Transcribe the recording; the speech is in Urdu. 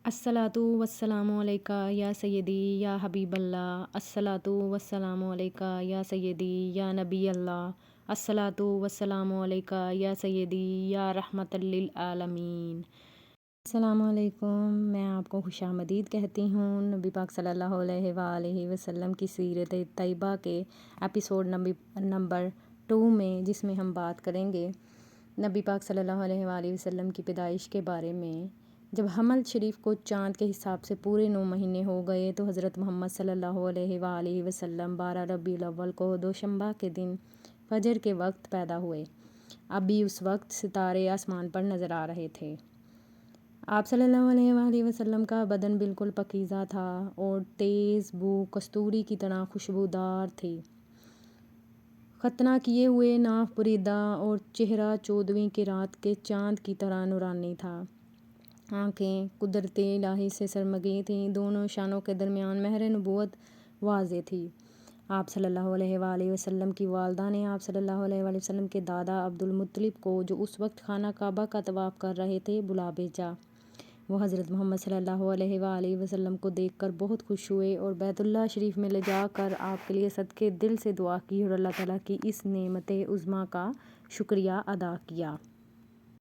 الصلاۃ والسلام علیکہ یا سیدی یا حبیب اللہ، الصلاۃ والسلام علیکہ یا سیدی یا نبی اللہ، الصلاۃ والسلام علیکہ یا سیدی یا رحمت للعالمین۔ السلام علیکم، میں آپ کو خوش آمدید کہتی ہوں نبی پاک صلی اللہ علیہ وآلہ وسلم کی سیرت طیبہ کے ایپیسوڈ نمبر 2 میں، جس میں ہم بات کریں گے نبی پاک صلی اللہ علیہ وآلہ وسلم کی پیدائش کے بارے میں۔ جب حمل شریف کو چاند کے حساب سے پورے 9 مہینے ہو گئے تو حضرت محمد صلی اللہ علیہ وآلہ وسلم 12 ربیع الاول کو دوشنبہ کے دن فجر کے وقت پیدا ہوئے۔ ابھی اس وقت ستارے آسمان پر نظر آ رہے تھے۔ آپ صلی اللہ علیہ وآلہ وسلم کا بدن بالکل پاکیزہ تھا اور تیز بو کستوری کی طرح خوشبودار تھی۔ ختنہ کیے ہوئے ناف بریدہ اور چہرہ 14ویں کی رات کے چاند کی طرح نورانی تھا۔ آنکھیں قدرت الہی سے سرمگی تھیں، دونوں شانوں کے درمیان مہر نبوت واضح تھی۔ آپ صلی اللہ علیہ وآلہ وسلم کی والدہ نے آپ صلی اللہ علیہ وآلہ وسلم کے دادا عبدالمطلب کو، جو اس وقت خانہ کعبہ کا طواف کر رہے تھے، بلا بھیجا۔ وہ حضرت محمد صلی اللہ علیہ وآلہ وسلم کو دیکھ کر بہت خوش ہوئے اور بیت اللہ شریف میں لے جا کر آپ کے لیے صدقے دل سے دعا کی اور اللہ تعالیٰ کی اس نعمت عظمیٰ کا شکریہ ادا کیا۔